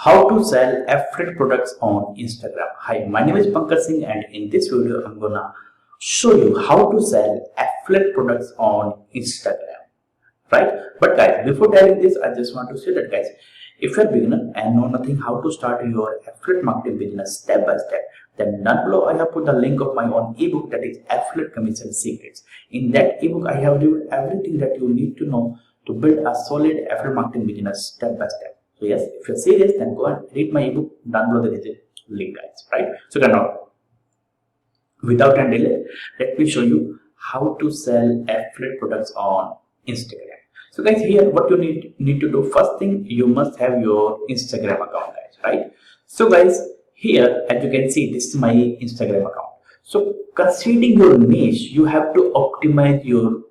How to sell affiliate products on Instagram. Hi, my name is Pankaj Singh, and in this video I'm gonna show you how to sell affiliate products on Instagram, right? But guys, before telling this, I just want to say that guys, if you're a beginner and know nothing how to start your affiliate marketing business step by step, then down below I have put the link of my own ebook, that is Affiliate Commission Secrets. In that ebook I have reviewed everything that you need to know to build a solid affiliate marketing business step by step. So yes, if you're serious, then go and read my ebook. Down below there is a link, guys, right? So now, without any delay, let me show you how to sell affiliate products on Instagram. So guys, here what you need to do, first thing, you must have your Instagram account, guys, right? So guys, here as you can see, this is my Instagram account. So considering your niche, you have to optimize your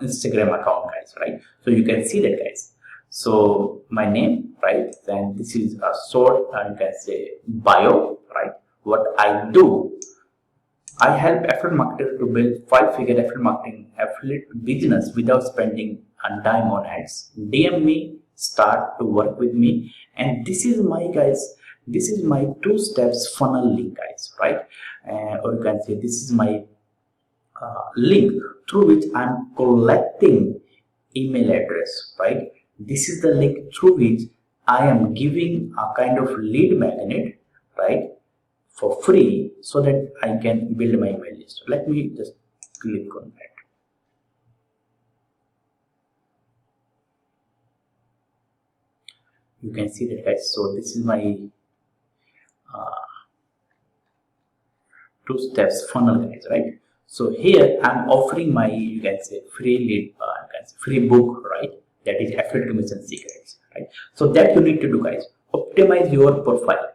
Instagram account, guys, right? So you can see that, guys. So my name, right? Then this is a short, and you can say bio, right? What I do, I help affiliate marketers to build 5-figure affiliate business without spending a dime on ads. DM me, start to work with me, and this is my, guys, this is my 2 steps funnel link, guys, right? Or you can say this is my link through which I'm collecting email address, right? This is the link through which I am giving a kind of lead magnet, right, for free, so that I can build my email list. Let me just click on that. You can see that, guys. So this is my 2 steps funnel, guys, right? So here I'm offering my, you can say, free lead, free book, right? That is Affiliate Commission Secrets, right? So that you need to do, guys. Optimize your profile,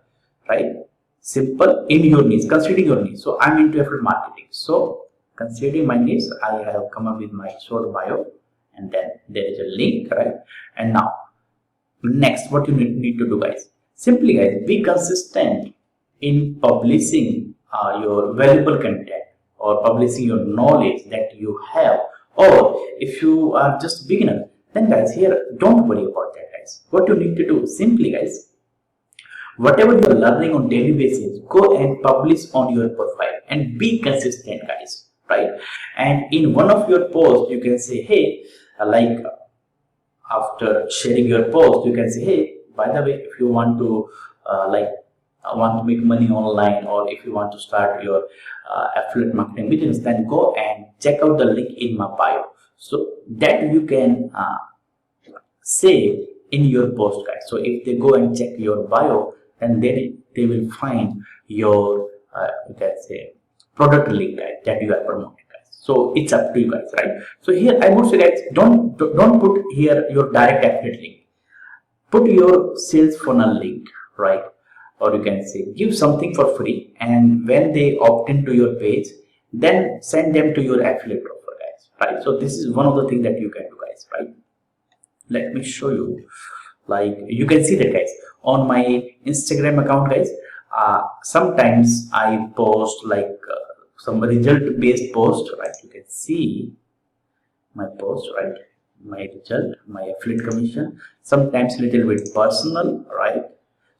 right? Simple, in your niche, considering your niche. So I'm into affiliate marketing. So considering my niche, I have come up with my short bio, and then there is a link, right? And now, next, what you need to do, guys. Simply, guys, be consistent in publishing your valuable content or publishing your knowledge that you have. Or if you are just beginner, then guys, here don't worry about that, guys. What you need to do, simply, guys, whatever you are learning on daily basis, go and publish on your profile and be consistent, guys, right? And in one of your posts, you can say, hey, after sharing your post, you can say, hey, by the way, if you want to want to make money online, or if you want to start your affiliate marketing business, then go and check out the link in my bio. So that you can say in your post, guys. So if they go and check your bio, then they will find your you can say product link, guys, that you are promoting, guys. So it's up to you, guys, right? So here I would say, guys, don't put here your direct affiliate link. Put your sales funnel link, right? Or you can say give something for free, and when they opt into your page, then send them to your affiliate offer, guys, right? So this is one of the things that you can do, guys, right? Let me show you. Like you can see that, guys, on my Instagram account, guys, sometimes I post some result based post, right? You can see my post, right? My result, my affiliate commission, sometimes little bit personal, right?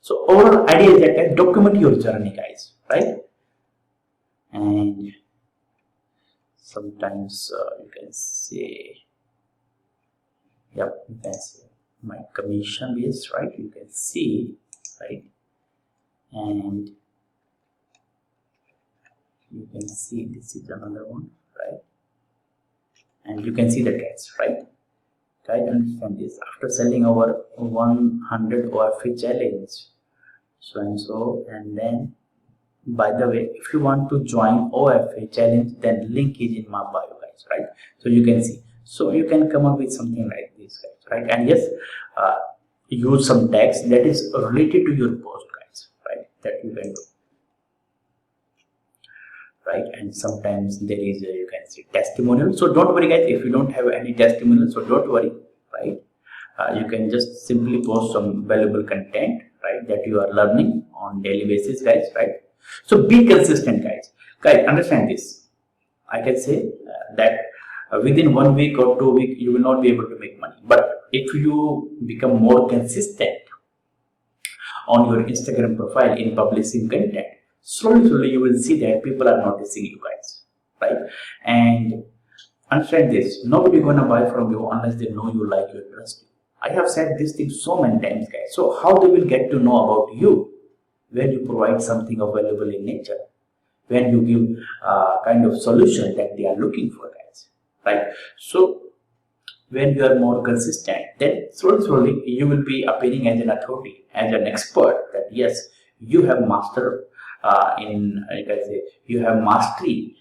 So overall idea is that, guys, document your journey, guys, right? And sometimes you can say, yep, you can say my commission base, right? You can see, right? And you can see this is another one, right? And you can see that, guys, right? Guys, understand this. After selling over 100 OFA challenge, so, and then, by the way, if you want to join OFA challenge, then link is in my bio, guys, right? So you can see. So you can come up with something like this, guys, right? And yes, use some text that is related to your post, guys, right? That you can do, right? And sometimes there is a, you can see, testimonial. So don't worry, guys, if you don't have any testimonial, so don't worry, right? You can just simply post some valuable content, right, that you are learning on daily basis, guys, right? So be consistent, guys. Guys, understand this. I can say that within 1 week or 2 weeks, you will not be able to make money. But if you become more consistent on your Instagram profile in publishing content, slowly you will see that people are noticing you guys, right? And understand this, nobody gonna buy from you unless they know you, like you, trust you. I have said this thing so many times, guys. So how they will get to know about you? When you provide something valuable in nature, when you give kind of solution that they are looking for, guys, right? So when you are more consistent, then slowly you will be appearing as an authority, as an expert, that yes, you have master in, like I say, you have mastery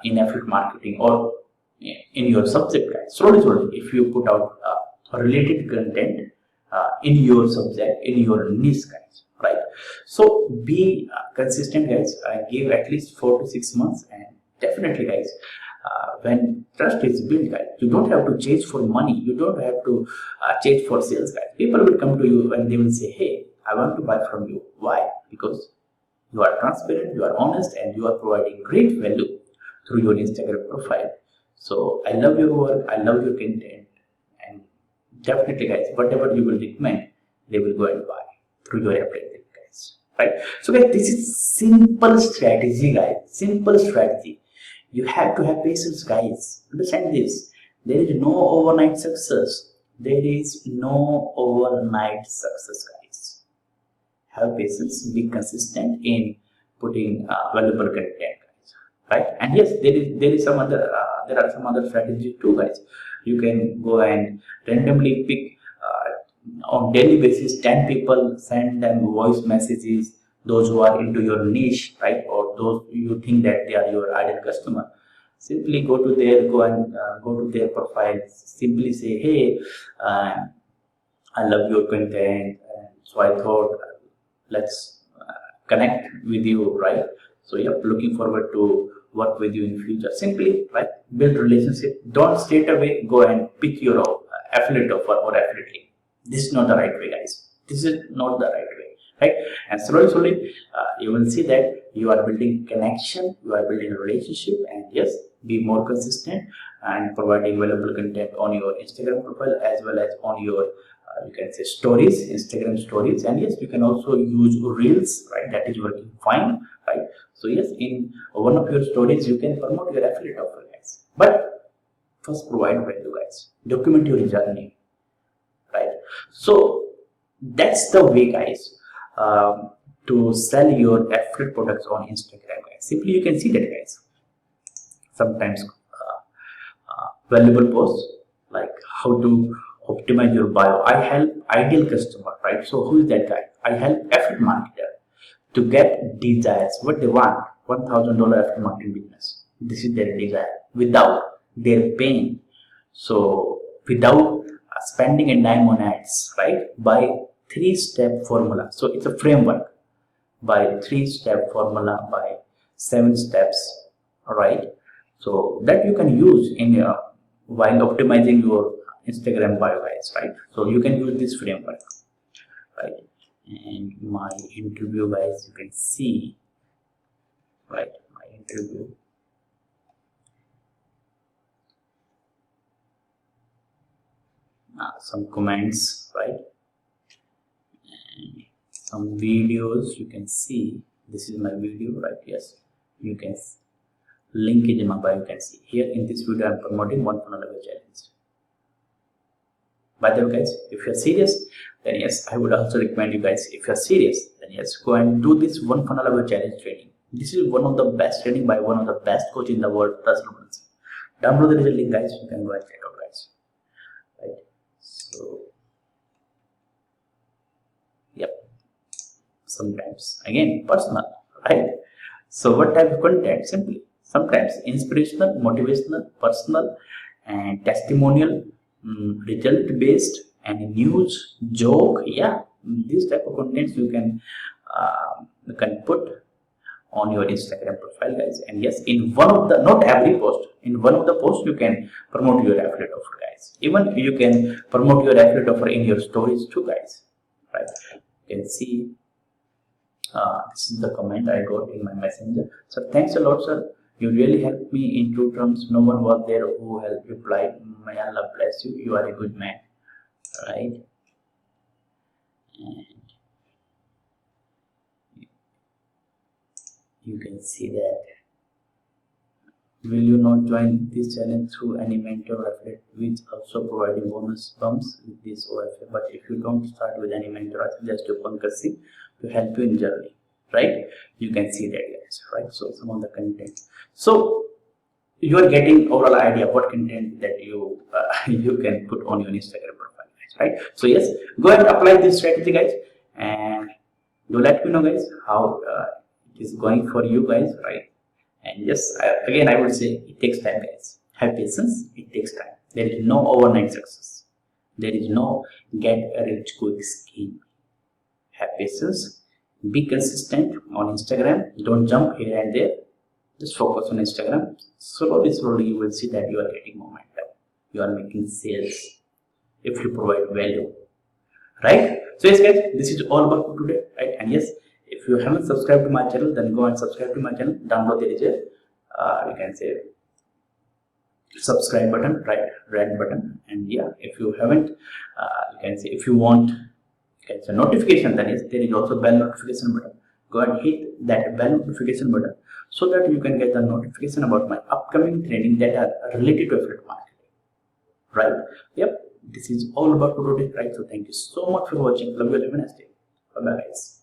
in affiliate marketing or in your subject, guys. Slowly if you put out related content in your subject, in your niche, guys, right? So be consistent, guys. Give at least 4 to 6 months, and definitely, guys, when trust is built, guys, you don't have to chase for money, you don't have to chase for sales, guys. People will come to you and they will say, hey, I want to buy from you. Why? Because you are transparent, you are honest, and you are providing great value through your Instagram profile. So I love your work, I love your content, and definitely, guys, whatever you will recommend, they will go and buy through your affiliate, guys, right? So guys, this is simple strategy, guys, simple strategy. You have to have patience, guys. Understand this. There is no overnight success. There is no overnight success, guys. Have patience. Be consistent in putting valuable content, guys. Right? And yes, there is some other there are some other strategies too, guys. You can go and randomly pick on daily basis 10 people, send them voice messages, those who are into your niche, right, or those you think that they are your ideal customer. Simply go to their profile, simply say, hey, I love your content, so I thought let's connect with you, right? So yeah, looking forward to work with you in future. Simply, right, build relationship. Don't straight away go and pick your affiliate offer or affiliate link. This is not the right way, guys. This is not the right way, right? And slowly you will see that you are building connection, you are building a relationship, and yes, be more consistent and providing valuable content on your Instagram profile as well as on your you can say stories, Instagram stories. And yes, you can also use reels, right? That is working fine, right? So yes, in one of your stories you can promote your affiliate offer, guys, but first provide value, guys. Document your journey, right? So that's the way, guys, to sell your affiliate products on Instagram, guys. Simply you can see that, guys. Sometimes valuable posts like how to optimize your bio. I help ideal customer, right? So who is that guy? I help affiliate marketer to get desires, what they want, $1,000 affiliate marketing business. This is their desire without their pain. So without spending a dime on ads, right? By 3-step formula. So it's a framework by 3-step formula, by 7 steps, right? So that you can use in your while optimizing your Instagram bio, guys, right? So you can use this framework, right? And my interview, guys, you can see, right? My interview. Some comments, right? And some videos you can see. This is my video, right? Yes, you can see. Link is in my bio. You can see here in this video I'm promoting one funnel level challenge. By the way, guys, if you're serious, then yes, I would also recommend you guys, if you're serious, then yes, go and do this one funnel level challenge training. This is one of the best training by one of the best coach in the world. Down below there is a link, guys. You can go and check out, guys. Right? So yep. Sometimes again personal, right? So what type of content? Simply sometimes inspirational, motivational, personal, and testimonial, result based, and news, joke. Yeah, these type of contents you can put on your Instagram profile, guys. And yes, in one of the, not every post, in one of the posts you can promote your affiliate offer, guys. Even you can promote your affiliate offer in your stories too, guys, right? You can see this is the comment I got in my messenger. So thanks a lot, sir. You really helped me in 2 terms. No one was there who helped reply. May Allah bless you. You are a good man, right? And You can see that. Will you not join this challenge through any mentor or affiliate which also providing bonus bumps with this OFA? But if you don't start with any mentor, I suggest you Pankaj Singh to help you in journey, right? You can see that, guys, right? So some of the content. So you are getting overall idea what content that you you can put on your Instagram profile, guys, right? So yes, go and apply this strategy, guys, and do let me know, guys, how it is going for you guys, right? And yes, again, I would say it takes time, guys. Have patience. It takes time. There is no overnight success. There is no get rich quick scheme. Have patience. Be consistent on Instagram. Don't jump here and there. Just focus on Instagram. Slowly, you will see that you are getting momentum. You are making sales if you provide value, right? So yes, guys, this is all about for today, right? And yes, if you haven't subscribed to my channel, then go and subscribe to my channel. Down below there is a you can say subscribe button, right? Red button. And yeah, if you haven't, you can say if you want, you can say notification. Then yes, there is also bell notification button. Go and hit that bell notification button so that you can get the notification about my upcoming training that are related to affiliate marketing, right? Yep, this is all about for today, right? So thank you so much for watching. Love you. Have a nice day. Bye bye, guys.